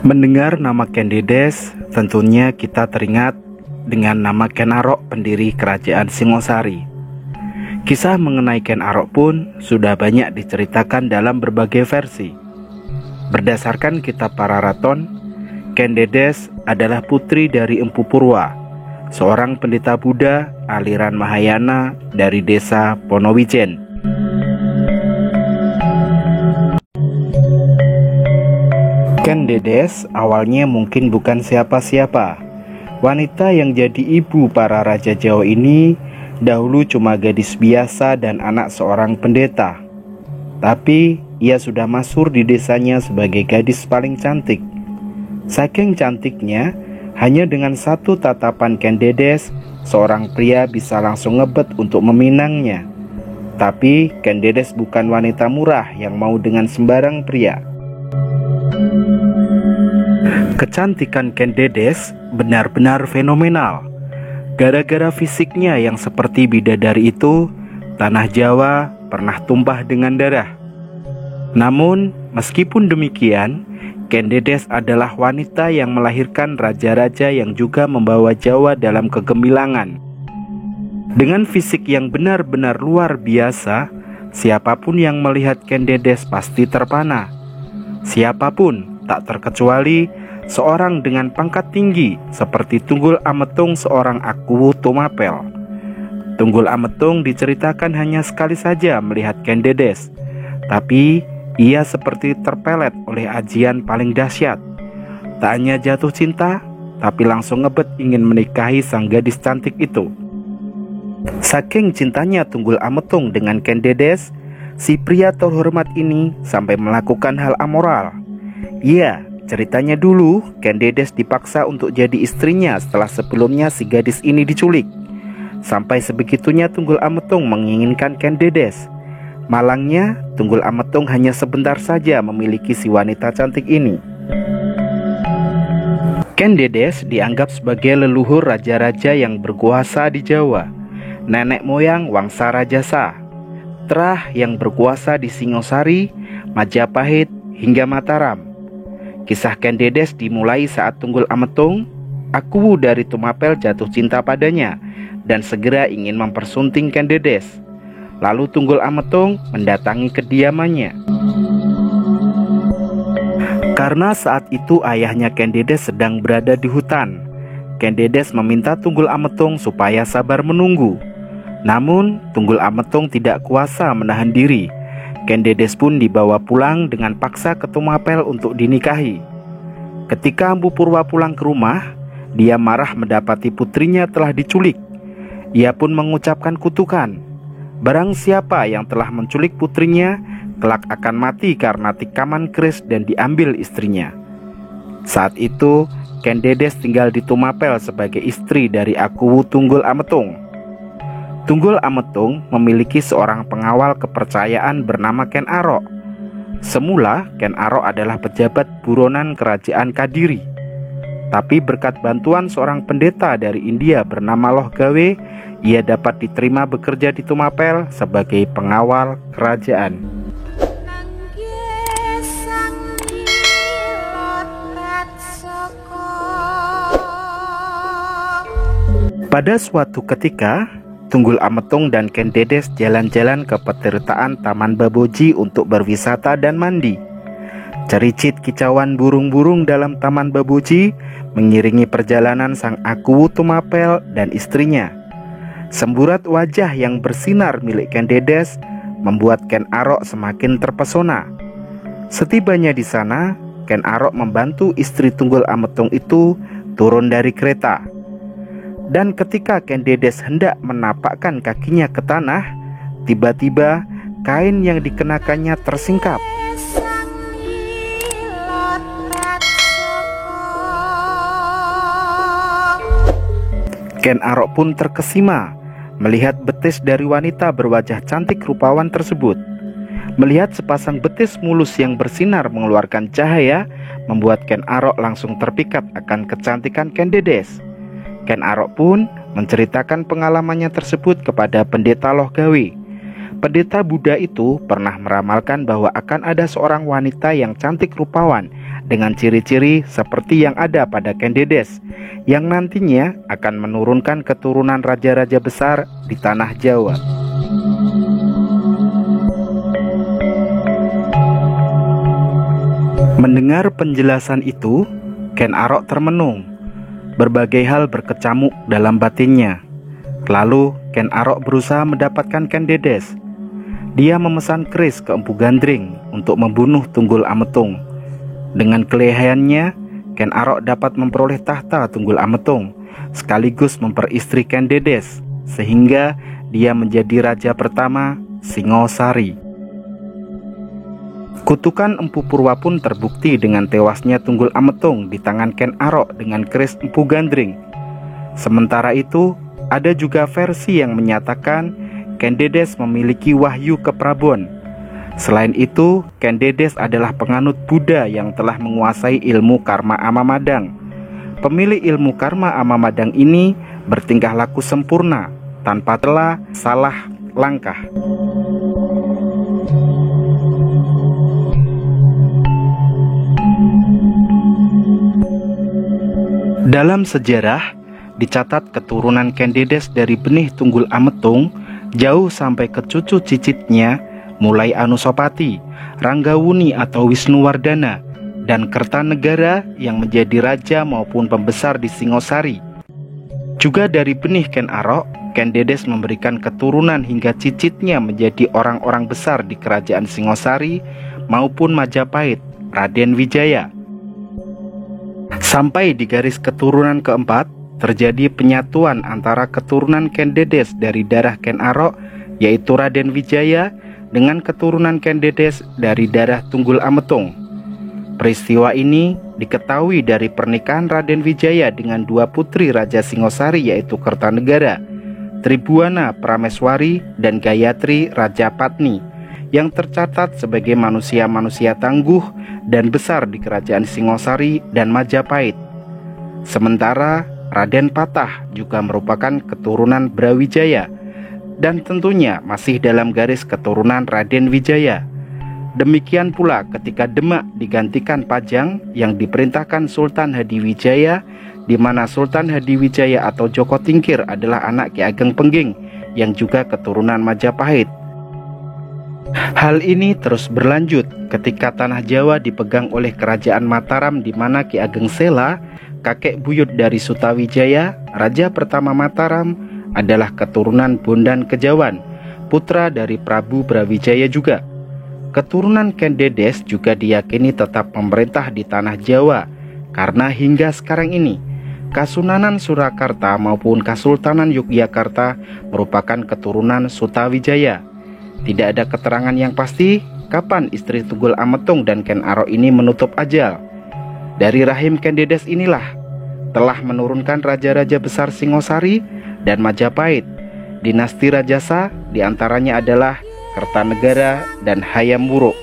Mendengar nama Kendedes, tentunya kita teringat dengan nama Ken Arok, pendiri kerajaan Singosari. Kisah mengenai Ken Arok pun sudah banyak diceritakan dalam berbagai versi. Berdasarkan kitab Pararaton, Kendedes adalah putri dari Empu Purwa, seorang pendeta Buddha aliran Mahayana dari desa Ponowijen. Kendedes awalnya mungkin bukan siapa-siapa. Wanita yang jadi ibu para raja Jawa ini dahulu cuma gadis biasa dan anak seorang pendeta. Tapi ia sudah masyhur di desanya sebagai gadis paling cantik. Saking cantiknya, hanya dengan satu tatapan Kendedes, seorang pria bisa langsung ngebet untuk meminangnya. Tapi Kendedes bukan wanita murah yang mau dengan sembarang pria. Kecantikan Kendedes benar-benar fenomenal. Gara-gara fisiknya yang seperti bidadari itu, tanah Jawa pernah tumpah dengan darah. Namun, meskipun demikian, Kendedes adalah wanita yang melahirkan raja-raja yang juga membawa Jawa dalam kegemilangan. Dengan fisik yang benar-benar luar biasa, siapapun yang melihat Kendedes pasti terpana. Siapapun, tak terkecuali seorang dengan pangkat tinggi seperti Tunggul Ametung seorang Akuwu Tumapel. Tunggul Ametung diceritakan hanya sekali saja melihat Kendedes, tapi ia seperti terpelet oleh ajian paling dahsyat. Tak hanya jatuh cinta, tapi langsung ngebet ingin menikahi sang gadis cantik itu. Saking cintanya Tunggul Ametung dengan Kendedes, si pria terhormat ini sampai melakukan hal amoral. Iya, ceritanya dulu Kendedes dipaksa untuk jadi istrinya setelah sebelumnya si gadis ini diculik. Sampai sebegitunya Tunggul Ametung menginginkan Kendedes. Malangnya, Tunggul Ametung hanya sebentar saja memiliki si wanita cantik ini. Kendedes dianggap sebagai leluhur raja-raja yang berkuasa di Jawa, nenek moyang Wangsa Rajasa, terah yang berkuasa di Singosari, Majapahit, hingga Mataram. Kisah Kendedes dimulai saat Tunggul Ametung, Akuwu dari Tumapel, jatuh cinta padanya dan segera ingin mempersunting Kendedes. Lalu Tunggul Ametung mendatangi kediamannya. Karena saat itu ayahnya Kendedes sedang berada di hutan, Kendedes meminta Tunggul Ametung supaya sabar menunggu. Namun Tunggul Ametung tidak kuasa menahan diri. Kendedes pun dibawa pulang dengan paksa ke Tumapel untuk dinikahi. Ketika Empu Purwa pulang ke rumah, dia marah mendapati putrinya telah diculik. Ia pun mengucapkan kutukan. Barang siapa yang telah menculik putrinya, kelak akan mati karena tikaman keris dan diambil istrinya. Saat itu, Kendedes tinggal di Tumapel sebagai istri dari Akuwu Tunggul Ametung. Tunggul Ametung memiliki seorang pengawal kepercayaan bernama Ken Arok. Semula Ken Arok adalah pejabat buronan kerajaan Kadiri. Tapi berkat bantuan seorang pendeta dari India bernama Loh Gawe, ia dapat diterima bekerja di Tumapel sebagai pengawal kerajaan. Pada suatu ketika, Tunggul Ametung dan Kendedes jalan-jalan ke petirtaan Taman Baboji untuk berwisata dan mandi. Cericit kicauan burung-burung dalam Taman Baboji mengiringi perjalanan sang Akuwu Tumapel dan istrinya. Semburat wajah yang bersinar milik Kendedes membuat Ken Arok semakin terpesona. Setibanya di sana, Ken Arok membantu istri Tunggul Ametung itu turun dari kereta. Dan ketika Kendedes hendak menapakkan kakinya ke tanah, tiba-tiba kain yang dikenakannya tersingkap. Ken Arok pun terkesima melihat betis dari wanita berwajah cantik rupawan tersebut. Melihat sepasang betis mulus yang bersinar mengeluarkan cahaya, membuat Ken Arok langsung terpikat akan kecantikan Kendedes. Ken Arok pun menceritakan pengalamannya tersebut kepada pendeta Loh Gawe. Pendeta Buddha itu pernah meramalkan bahwa akan ada seorang wanita yang cantik rupawan dengan ciri-ciri seperti yang ada pada Ken Dedes, yang nantinya akan menurunkan keturunan raja-raja besar di tanah Jawa. Mendengar penjelasan itu, Ken Arok termenung. Berbagai hal berkecamuk dalam batinnya. Lalu Ken Arok berusaha mendapatkan Ken Dedes. Dia memesan keris ke Empu Gandring untuk membunuh Tunggul Ametung. Dengan kelehayannya, Ken Arok dapat memperoleh tahta Tunggul Ametung, sekaligus memperistri Ken Dedes, sehingga dia menjadi raja pertama Singosari. Kutukan Empu Purwa pun terbukti dengan tewasnya Tunggul Ametung di tangan Ken Arok dengan keris Empu Gandring. Sementara itu, ada juga versi yang menyatakan Ken Dedes memiliki wahyu keprabon. Selain itu, Ken Dedes adalah penganut Buddha yang telah menguasai ilmu karma Amamadang. Pemilik ilmu karma Amamadang ini bertingkah laku sempurna, tanpa telah salah langkah. Dalam sejarah, dicatat keturunan Ken Dedes dari benih Tunggul Ametung jauh sampai ke cucu cicitnya, mulai Anusapati, Ranggawuni atau Wisnuwardana, dan Kertanegara yang menjadi raja maupun pembesar di Singosari. Juga dari benih Ken Arok, Ken Dedes memberikan keturunan hingga cicitnya menjadi orang-orang besar di kerajaan Singosari maupun Majapahit, Raden Wijaya. Sampai di garis keturunan keempat, terjadi penyatuan antara keturunan Ken Dedes dari darah Ken Arok, yaitu Raden Wijaya, dengan keturunan Ken Dedes dari darah Tunggul Ametung. Peristiwa ini diketahui dari pernikahan Raden Wijaya dengan dua putri Raja Singosari, yaitu Kertanegara, Tribuana Prameswari, dan Gayatri Raja Patni, yang tercatat sebagai manusia-manusia tangguh dan besar di kerajaan Singosari dan Majapahit. Sementara Raden Patah juga merupakan keturunan Brawijaya dan tentunya masih dalam garis keturunan Raden Wijaya. Demikian pula ketika Demak digantikan Pajang yang diperintahkan Sultan Hadiwijaya, di mana Sultan Hadiwijaya atau Joko Tingkir adalah anak Ki Ageng Pengging yang juga keturunan Majapahit. Hal ini terus berlanjut ketika tanah Jawa dipegang oleh Kerajaan Mataram, di mana Ki Ageng Sela, kakek buyut dari Sutawijaya, raja pertama Mataram, adalah keturunan Bondan Kejawan, putra dari Prabu Brawijaya juga. Keturunan Ken Dedes juga diyakini tetap memerintah di tanah Jawa, karena hingga sekarang ini Kasunanan Surakarta maupun Kasultanan Yogyakarta merupakan keturunan Sutawijaya. Tidak ada keterangan yang pasti kapan istri Tunggul Ametung dan Ken Arok ini menutup ajal. Dari rahim Ken Dedes inilah telah menurunkan raja-raja besar Singosari dan Majapahit. Dinasti Rajasa diantaranya adalah Kertanegara dan Hayam Wuruk.